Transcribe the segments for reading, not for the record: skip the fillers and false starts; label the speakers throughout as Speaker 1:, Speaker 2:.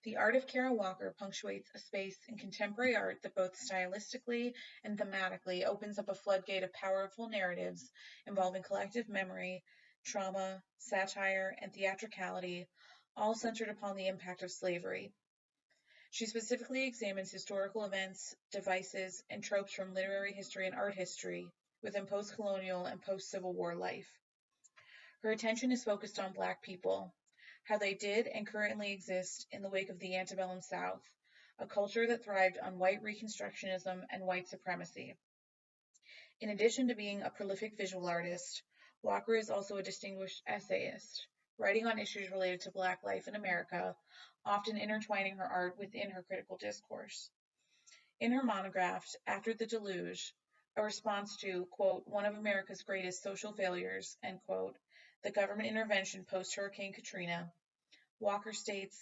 Speaker 1: The art of Kara Walker punctuates a space in contemporary art that both stylistically and thematically opens up a floodgate of powerful narratives involving collective memory, trauma, satire, and theatricality, all centered upon the impact of slavery. She specifically examines historical events, devices, and tropes from literary history and art history within post-colonial and post-Civil War life. Her attention is focused on Black people, how they did and currently exist in the wake of the antebellum South, a culture that thrived on white Reconstructionism and white supremacy. In addition to being a prolific visual artist, Walker is also a distinguished essayist, writing on issues related to Black life in America, often intertwining her art within her critical discourse. In her monograph, After the Deluge, a response to, quote, one of America's greatest social failures, end quote, the government intervention post-Hurricane Katrina, Walker states,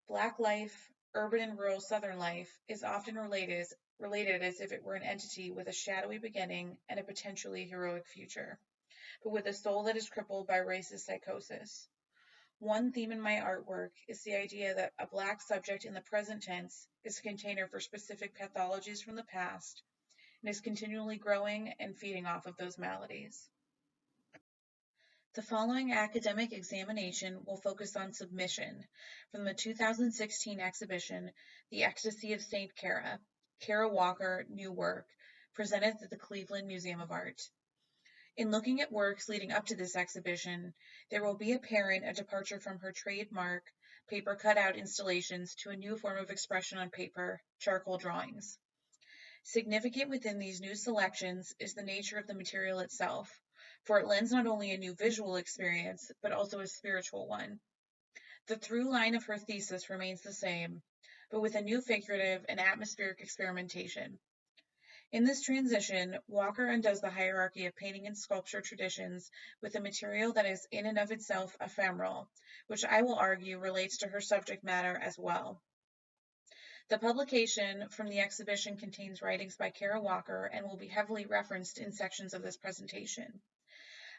Speaker 1: Black life, urban and rural Southern life, is often related as if it were an entity with a shadowy beginning and a potentially heroic future, but with a soul that is crippled by racist psychosis. One theme in my artwork is the idea that a Black subject in the present tense is a container for specific pathologies from the past and is continually growing and feeding off of those maladies. The following academic examination will focus on submission from the 2016 exhibition, The Ecstasy of St. Kara, Kara Walker, New Work, presented at the Cleveland Museum of Art. In looking at works leading up to this exhibition, there will be apparent a departure from her trademark paper cutout installations to a new form of expression on paper, charcoal drawings. Significant within these new selections is the nature of the material itself, for it lends not only a new visual experience, but also a spiritual one. The through line of her thesis remains the same, but with a new figurative and atmospheric experimentation. In this transition, Walker undoes the hierarchy of painting and sculpture traditions with a material that is in and of itself ephemeral, which I will argue relates to her subject matter as well. The publication from the exhibition contains writings by Kara Walker and will be heavily referenced in sections of this presentation.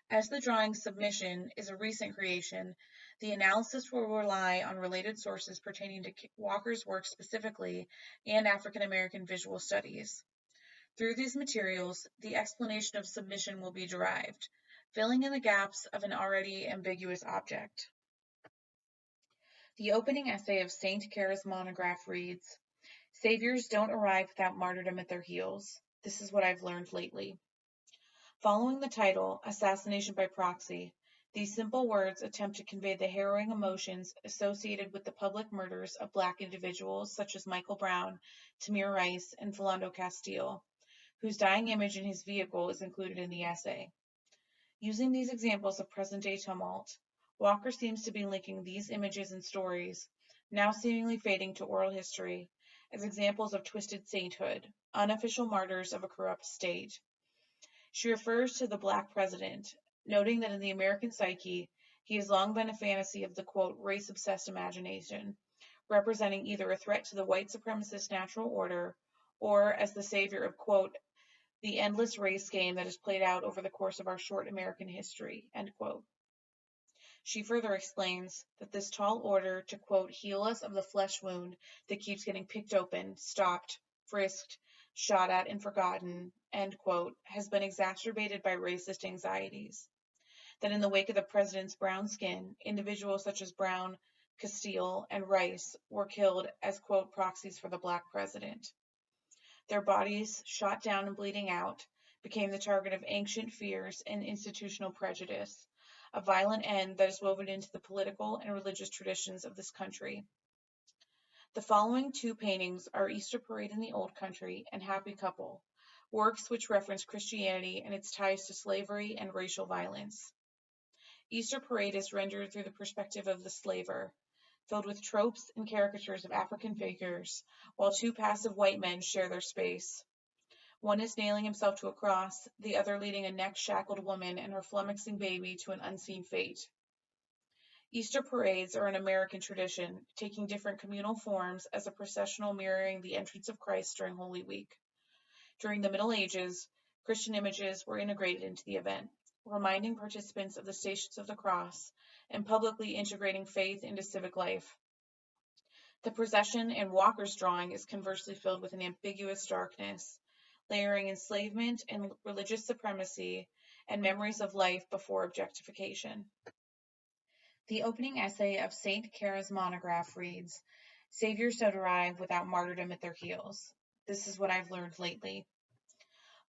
Speaker 1: As the drawing submission is a recent creation, the analysis will rely on related sources pertaining to Walker's work specifically and African American visual studies. Through these materials, the explanation of submission will be derived, filling in the gaps of an already ambiguous object. The opening essay of St. Kara's monograph reads, Saviors don't arrive without martyrdom at their heels. This is what I've learned lately. Following the title, Assassination by Proxy, these simple words attempt to convey the harrowing emotions associated with the public murders of Black individuals such as Michael Brown, Tamir Rice, and Philando Castile, whose dying image in his vehicle is included in the essay. Using these examples of present-day tumult, Walker seems to be linking these images and stories, now seemingly fading to oral history, as examples of twisted sainthood, unofficial martyrs of a corrupt state. She refers to the Black president, noting that in the American psyche, he has long been a fantasy of the, quote, race-obsessed imagination, representing either a threat to the white supremacist natural order or as the savior of, quote, the endless race game that is played out over the course of our short American history, end quote. She further explains that this tall order to, quote, heal us of the flesh wound that keeps getting picked open, stopped, frisked, shot at, and forgotten, end quote, has been exacerbated by racist anxieties. That in the wake of the president's brown skin, individuals such as Brown, Castile, and Rice were killed as, quote, proxies for the Black president. Their bodies, shot down and bleeding out, became the target of ancient fears and institutional prejudice, a violent end that is woven into the political and religious traditions of this country. The following two paintings are Easter Parade in the Old Country and Happy Couple, works which reference Christianity and its ties to slavery and racial violence. Easter Parade is rendered through the perspective of the slaver, filled with tropes and caricatures of African figures, while two passive white men share their space. One is nailing himself to a cross, the other leading a neck-shackled woman and her flummoxing baby to an unseen fate. Easter parades are an American tradition, taking different communal forms as a processional mirroring the entrance of Christ during Holy Week. During the Middle Ages, Christian images were integrated into the event, reminding participants of the Stations of the Cross and publicly integrating faith into civic life. The procession in Walker's drawing is conversely filled with an ambiguous darkness, layering enslavement and religious supremacy and memories of life before objectification. The opening essay of Saint Cara's monograph reads, "Saviors don't arrive without martyrdom at their heels. This is what I've learned lately."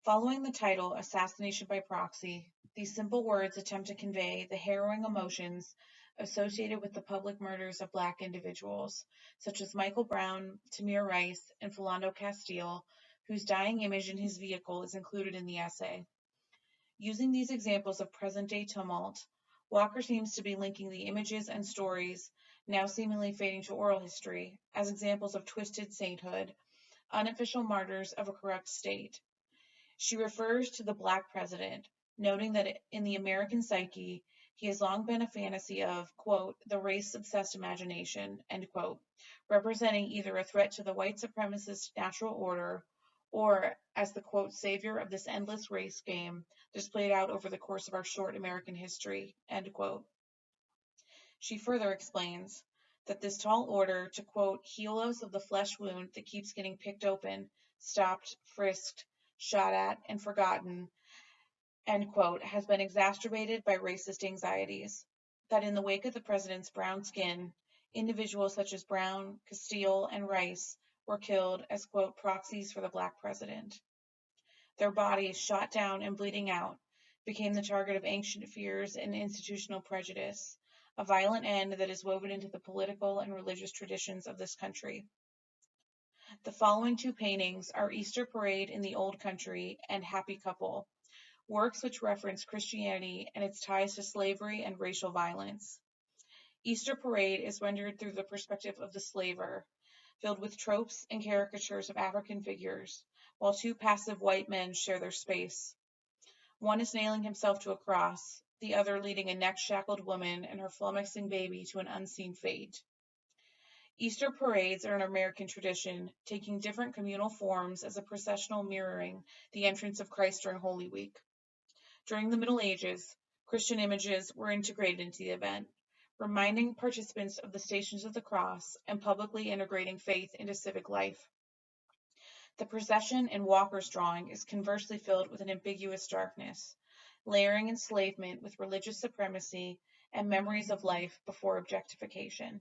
Speaker 1: Following the title Assassination by Proxy, these simple words attempt to convey the harrowing emotions associated with the public murders of Black individuals, such as Michael Brown, Tamir Rice, and Philando Castile, whose dying image in his vehicle is included in the essay. Using these examples of present-day tumult, Walker seems to be linking the images and stories, now seemingly fading to oral history, as examples of twisted sainthood, unofficial martyrs of a corrupt state. She refers to the Black president, noting that in the American psyche, he has long been a fantasy of, quote, the race-obsessed imagination, end quote, representing either a threat to the white supremacist natural order or as the, quote, savior of this endless race game displayed out over the course of our short American history, end quote. She further explains that this tall order to, quote, heal us of the flesh wound that keeps getting picked open, stopped, frisked, shot at, and forgotten, end quote, has been exacerbated by racist anxieties. That in the wake of the president's brown skin, individuals such as Brown, Castile, and Rice were killed as, quote, proxies for the Black president. Their bodies, shot down and bleeding out, became the target of ancient fears and institutional prejudice, a violent end that is woven into the political and religious traditions of this country. The following two paintings are Easter Parade in the Old Country and Happy Couple, works which reference Christianity and its ties to slavery and racial violence. Easter Parade is rendered through the perspective of the slaver, filled with tropes and caricatures of African figures, while two passive white men share their space. One is nailing himself to a cross, the other leading a neck-shackled woman and her flummoxing baby to an unseen fate. Easter parades are an American tradition, taking different communal forms as a processional mirroring the entrance of Christ during Holy Week. During the Middle Ages, Christian images were integrated into the event, reminding participants of the Stations of the Cross and publicly integrating faith into civic life. The procession in Walker's drawing is conversely filled with an ambiguous darkness, layering enslavement with religious supremacy and memories of life before objectification.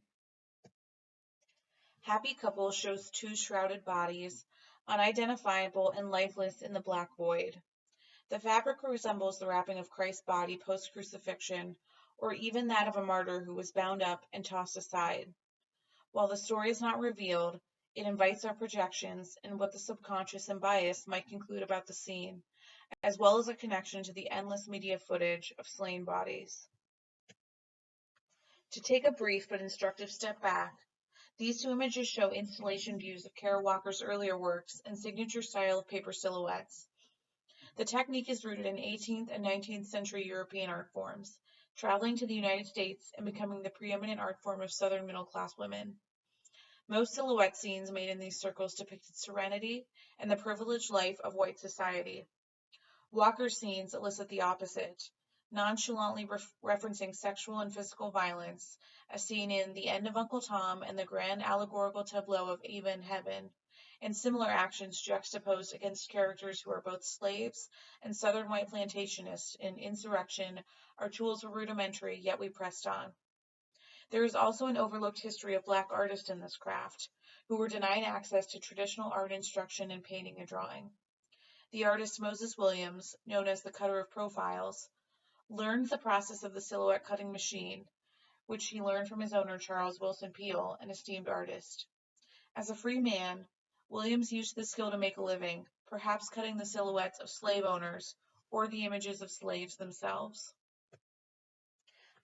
Speaker 1: Happy Couple shows two shrouded bodies, unidentifiable and lifeless in the black void. The fabric resembles the wrapping of Christ's body post-crucifixion, or even that of a martyr who was bound up and tossed aside. While the story is not revealed, it invites our projections and what the subconscious and bias might conclude about the scene, as well as a connection to the endless media footage of slain bodies. To take a brief but instructive step back, these two images show installation views of Kara Walker's earlier works and signature style of paper silhouettes. The technique is rooted in 18th and 19th century European art forms, traveling to the United States and becoming the preeminent art form of Southern middle-class women. Most silhouette scenes made in these circles depicted serenity and the privileged life of white society. Walker's scenes elicit the opposite, nonchalantly referencing sexual and physical violence, as seen in The End of Uncle Tom and the grand allegorical tableau of Eva in Heaven, and similar actions juxtaposed against characters who are both slaves and Southern white plantationists in Insurrection. Our tools were rudimentary, yet we pressed on. There is also an overlooked history of Black artists in this craft, who were denied access to traditional art instruction in painting and drawing. The artist Moses Williams, known as the cutter of profiles, learned the process of the silhouette cutting machine, which he learned from his owner Charles Wilson Peale, an esteemed artist. As a free man, Williams used this skill to make a living, perhaps cutting the silhouettes of slave owners or the images of slaves themselves.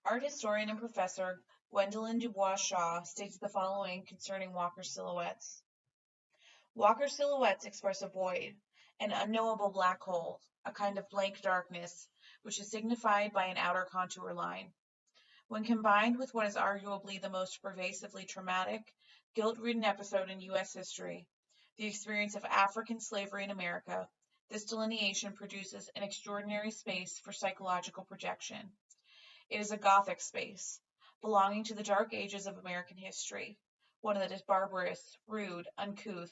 Speaker 1: Art historian and professor Gwendolyn Dubois Shaw states the following concerning Walker's silhouettes. Walker's silhouettes express a void, an unknowable black hole, a kind of blank darkness, which is signified by an outer contour line. When combined with what is arguably the most pervasively traumatic, guilt-ridden episode in U.S. history, the experience of African slavery in America, this delineation produces an extraordinary space for psychological projection. It is a Gothic space, belonging to the dark ages of American history, one that is barbarous, rude, uncouth,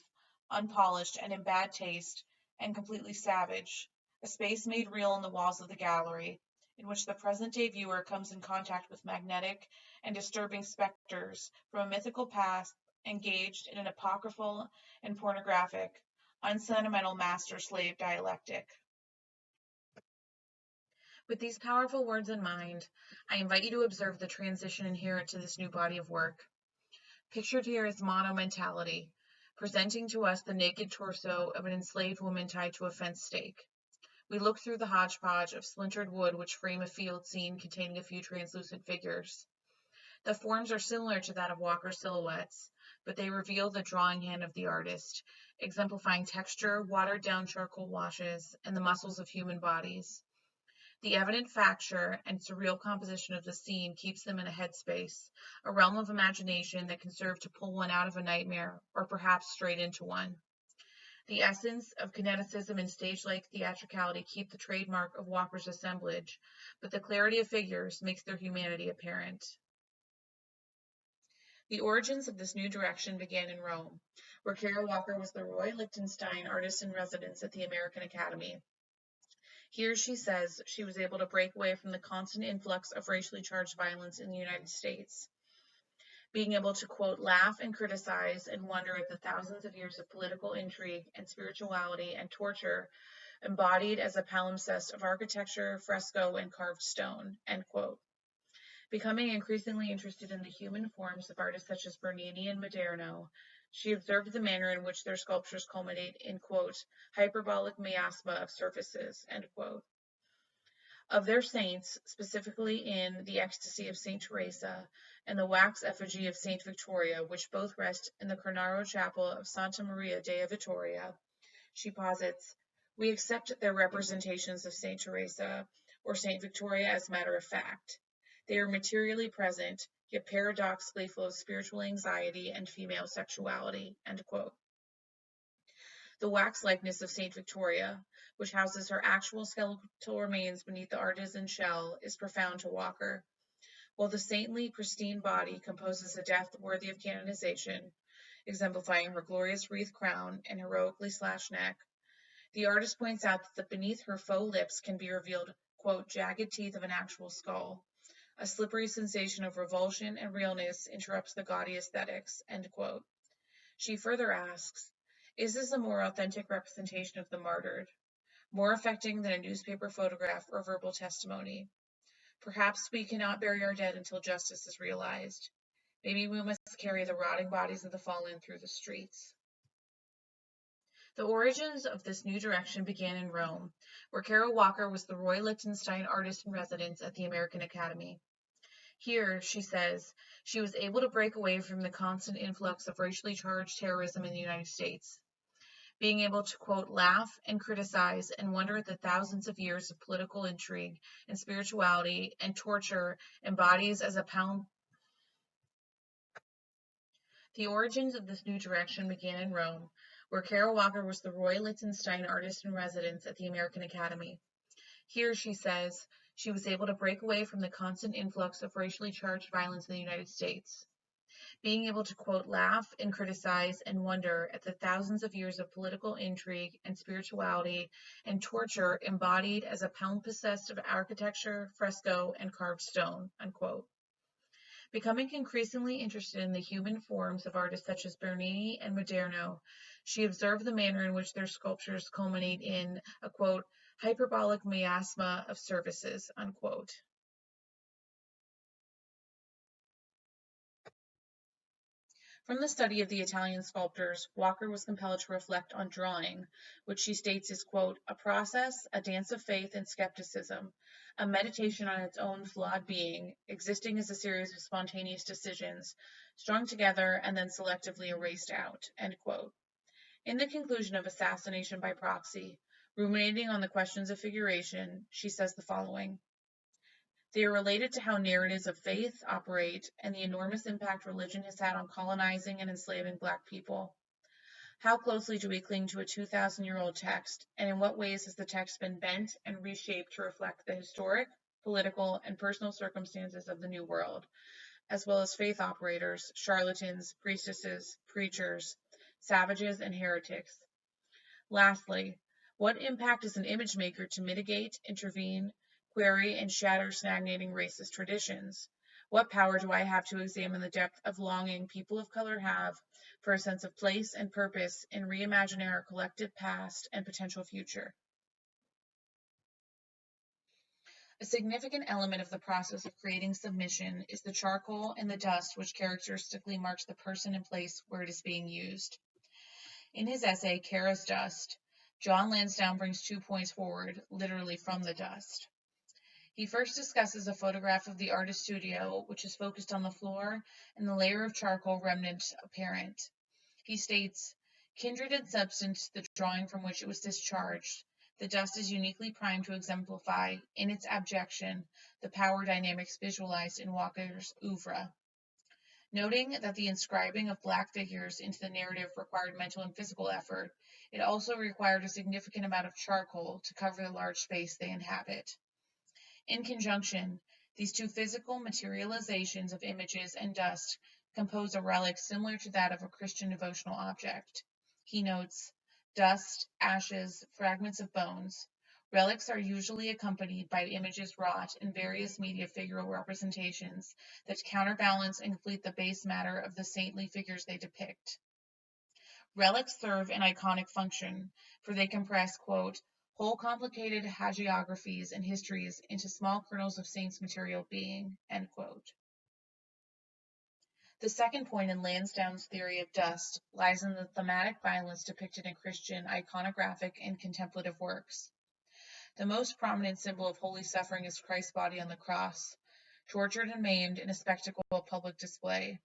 Speaker 1: unpolished, and in bad taste, and completely savage, a space made real in the walls of the gallery, in which the present-day viewer comes in contact with magnetic and disturbing specters from a mythical past engaged in an apocryphal and pornographic, unsentimental master-slave dialectic. With these powerful words in mind, I invite you to observe the transition inherent to this new body of work. Pictured here is monumentality, presenting to us the naked torso of an enslaved woman tied to a fence stake. We look through the hodgepodge of splintered wood which frame a field scene containing a few translucent figures. The forms are similar to that of Walker's silhouettes, but they reveal the drawing hand of the artist, exemplifying texture, watered-down charcoal washes, and the muscles of human bodies. The evident facture and surreal composition of the scene keeps them in a headspace, a realm of imagination that can serve to pull one out of a nightmare, or perhaps straight into one. The essence of kineticism and stage-like theatricality keep the trademark of Walker's assemblage, but the clarity of figures makes their humanity apparent. The origins of this new direction began in Rome, where Carol Walker was the Roy Lichtenstein Artist in Residence at the American Academy. Here she says she was able to break away from the constant influx of racially charged violence in the United States, being able to, quote, laugh and criticize and wonder at the thousands of years of political intrigue and spirituality and torture embodied as a palimpsest of architecture, fresco, and carved stone, end quote. Becoming increasingly interested in the human forms of artists such as Bernini and Maderno, she observed the manner in which their sculptures culminate in, quote, hyperbolic miasma of surfaces, end quote. Of their saints, specifically in the Ecstasy of St. Teresa and the wax effigy of St. Victoria, which both rest in the Cornaro Chapel of Santa Maria della Vittoria, she posits, we accept their representations of St. Teresa or St. Victoria as matter of fact. They are materially present, yet paradoxically full of spiritual anxiety and female sexuality, end quote. The wax likeness of St. Victoria, which houses her actual skeletal remains beneath the artisan shell, is profound to Walker, while the saintly, pristine body composes a death worthy of canonization, exemplifying her glorious wreath crown and heroically slashed neck. The artist points out that beneath her faux lips can be revealed, quote, jagged teeth of an actual skull. A slippery sensation of revulsion and realness interrupts the gaudy aesthetics, end quote. She further asks, is this a more authentic representation of the martyred, more affecting than a newspaper photograph or verbal testimony? Perhaps we cannot bury our dead until justice is realized. Maybe we must carry the rotting bodies of the fallen through the streets. The origins of this new direction began in Rome, where Carol Walker was the Roy Lichtenstein Artist in Residence at the American Academy. Here, she says, she was able to break away from the constant influx of racially charged terrorism in the United States, being able to, quote, laugh and criticize and wonder at the thousands of years of political intrigue and spirituality and torture embodies as a pound. The origins of this new direction began in Rome, where Carol Walker was the Roy Lichtenstein Artist in Residence at the American Academy. Here, she says, she was able to break away from the constant influx of racially charged violence in the United States, being able to, quote, laugh and criticize and wonder at the thousands of years of political intrigue and spirituality and torture embodied as a palimpsest of architecture, fresco, and carved stone, unquote. Becoming increasingly interested in the human forms of artists such as Bernini and Maderno, she observed the manner in which their sculptures culminate in a, quote, hyperbolic miasma of surfaces, unquote. From the study of the Italian sculptors, Walker was compelled to reflect on drawing, which she states is, quote, a process, a dance of faith and skepticism, a meditation on its own flawed being, existing as a series of spontaneous decisions, strung together and then selectively erased out, end quote. In the conclusion of Assassination by Proxy, ruminating on the questions of figuration, she says the following. They are related to how narratives of faith operate and the enormous impact religion has had on colonizing and enslaving Black people. How closely do we cling to a 2,000-year-old text, and in what ways has the text been bent and reshaped to reflect the historic, political, and personal circumstances of the New World, as well as faith operators, charlatans, priestesses, preachers, savages, and heretics. Lastly, what impact is an image maker to mitigate, intervene, query, and shatter stagnating racist traditions? What power do I have to examine the depth of longing people of color have for a sense of place and purpose in reimagining our collective past and potential future? A significant element of the process of creating submission is the charcoal and the dust which characteristically marks the person and place where it is being used. In his essay, Kara's Dust, John Lansdowne brings 2 points forward, literally from the dust. He first discusses a photograph of the artist's studio, which is focused on the floor and the layer of charcoal remnant apparent. He states, kindred in substance to the drawing from which it was discharged, the dust is uniquely primed to exemplify, in its abjection, the power dynamics visualized in Walker's oeuvre. Noting that the inscribing of black figures into the narrative required mental and physical effort, it also required a significant amount of charcoal to cover the large space they inhabit. In conjunction, these two physical materializations of images and dust compose a relic similar to that of a Christian devotional object. He notes, dust, ashes, fragments of bones. Relics are usually accompanied by images wrought in various media figural representations that counterbalance and complete the base matter of the saintly figures they depict. Relics serve an iconic function, for they compress, quote, whole complicated hagiographies and histories into small kernels of saints' material being, end quote. The second point in Lansdowne's theory of dust lies in the thematic violence depicted in Christian iconographic and contemplative works. The most prominent symbol of holy suffering is Christ's body on the cross, tortured and maimed in a spectacle of public display.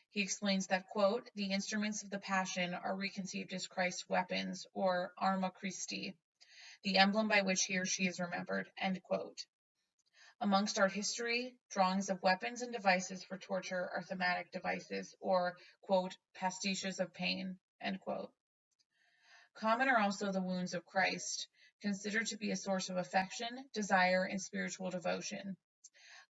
Speaker 1: He explains that, quote, the instruments of the Passion are reconceived as Christ's weapons, or arma Christi, the emblem by which he or she is remembered, end quote. Amongst art history, drawings of weapons and devices for torture are thematic devices, or, quote, pastiches of pain, end quote. Common are also the wounds of Christ, considered to be a source of affection, desire, and spiritual devotion.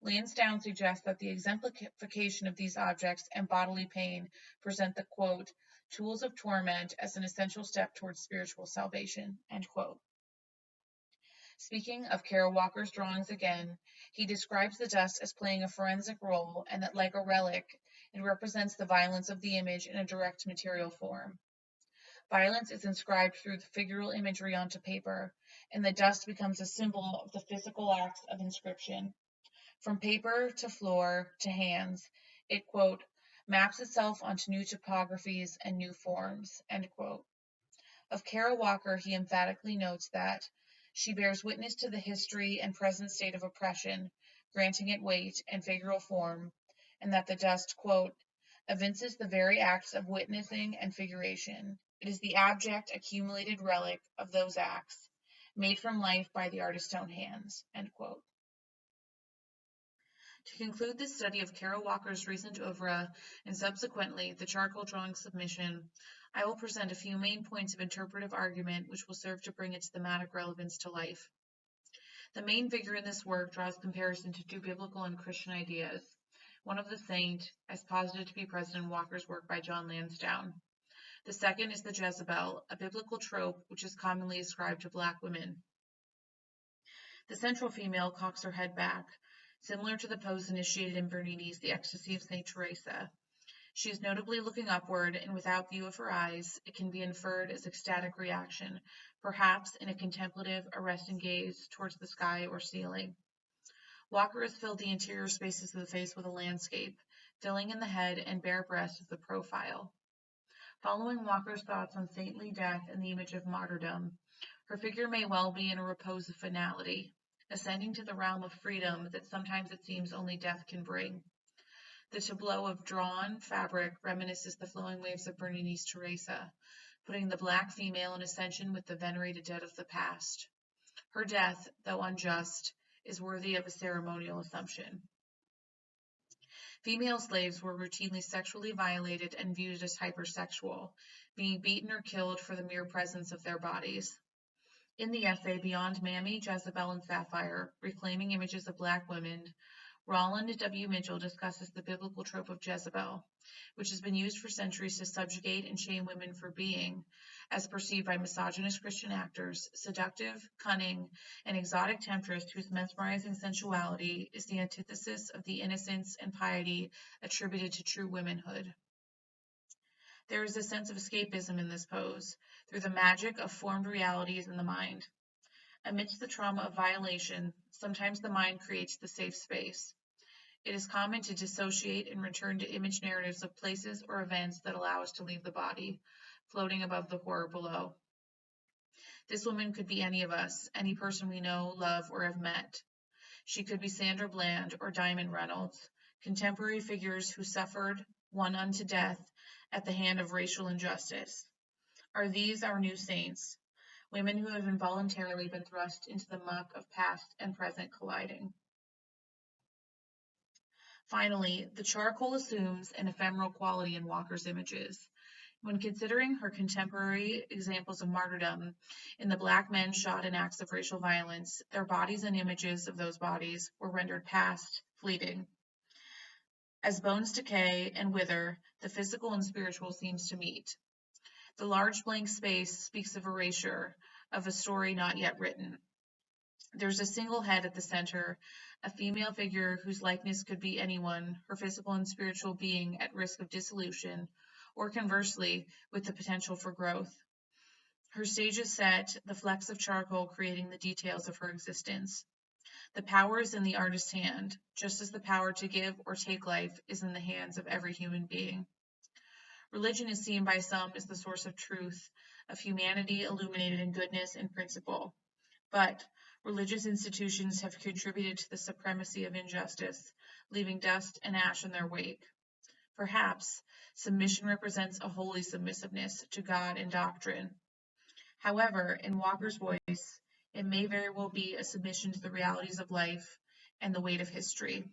Speaker 1: Lansdowne suggests that the exemplification of these objects and bodily pain present the, quote, tools of torment as an essential step towards spiritual salvation, end quote. Speaking of Kara Walker's drawings again, he describes the dust as playing a forensic role and that, like a relic, it represents the violence of the image in a direct material form. Violence is inscribed through the figural imagery onto paper, and the dust becomes a symbol of the physical acts of inscription. From paper to floor to hands, it, quote, maps itself onto new topographies and new forms, end quote. Of Kara Walker, he emphatically notes that she bears witness to the history and present state of oppression, granting it weight and figural form, and that the dust, quote, evinces the very acts of witnessing and figuration. It is the abject, accumulated relic of those acts, made from life by the artist's own hands, end quote. To conclude this study of Kara Walker's recent oeuvre and subsequently the charcoal drawing submission, I will present a few main points of interpretive argument which will serve to bring its thematic relevance to life. The main figure in this work draws comparison to two biblical and Christian ideas, one of the saint, as posited to be present in Walker's work by John Lansdowne. The second is the Jezebel, a biblical trope which is commonly ascribed to Black women. The central female cocks her head back, similar to the pose initiated in Bernini's The Ecstasy of St. Teresa. She is notably looking upward, and without view of her eyes, it can be inferred as ecstatic reaction, perhaps in a contemplative, arresting gaze towards the sky or ceiling. Walker has filled the interior spaces of the face with a landscape, filling in the head and bare breast of the profile. Following Walker's thoughts on saintly death and the image of martyrdom, her figure may well be in a repose of finality, ascending to the realm of freedom that sometimes it seems only death can bring. The tableau of drawn fabric reminisces the flowing waves of Bernini's Teresa, putting the Black female in ascension with the venerated dead of the past. Her death, though unjust, is worthy of a ceremonial assumption. Female slaves were routinely sexually violated and viewed as hypersexual, being beaten or killed for the mere presence of their bodies. In the essay Beyond Mammy, Jezebel, and Sapphire, Reclaiming Images of Black Women, Roland W. Mitchell discusses the biblical trope of Jezebel, which has been used for centuries to subjugate and shame women for being, as perceived by misogynist Christian actors, seductive, cunning, and exotic temptress whose mesmerizing sensuality is the antithesis of the innocence and piety attributed to true womanhood. There is a sense of escapism in this pose, through the magic of formed realities in the mind. Amidst the trauma of violation, sometimes the mind creates the safe space. It is common to dissociate and return to image narratives of places or events that allow us to leave the body, floating above the horror below. This woman could be any of us, any person we know, love, or have met. She could be Sandra Bland or Diamond Reynolds, contemporary figures who suffered, won unto death, at the hand of racial injustice. Are these our new saints? Women who have involuntarily been thrust into the muck of past and present colliding. Finally, the charcoal assumes an ephemeral quality in Walker's images. When considering her contemporary examples of martyrdom in the Black men shot in acts of racial violence, their bodies and images of those bodies were rendered past, fleeting. As bones decay and wither, the physical and spiritual seems to meet. The large blank space speaks of erasure, of a story not yet written. There's a single head at the center, a female figure whose likeness could be anyone, her physical and spiritual being at risk of dissolution, or conversely, with the potential for growth. Her stage is set, the flecks of charcoal creating the details of her existence. The power is in the artist's hand, just as the power to give or take life is in the hands of every human being. Religion is seen by some as the source of truth, of humanity illuminated in goodness and principle. But religious institutions have contributed to the supremacy of injustice, leaving dust and ash in their wake. Perhaps submission represents a holy submissiveness to God and doctrine. However, in Walker's voice, it may very well be a submission to the realities of life and the weight of history.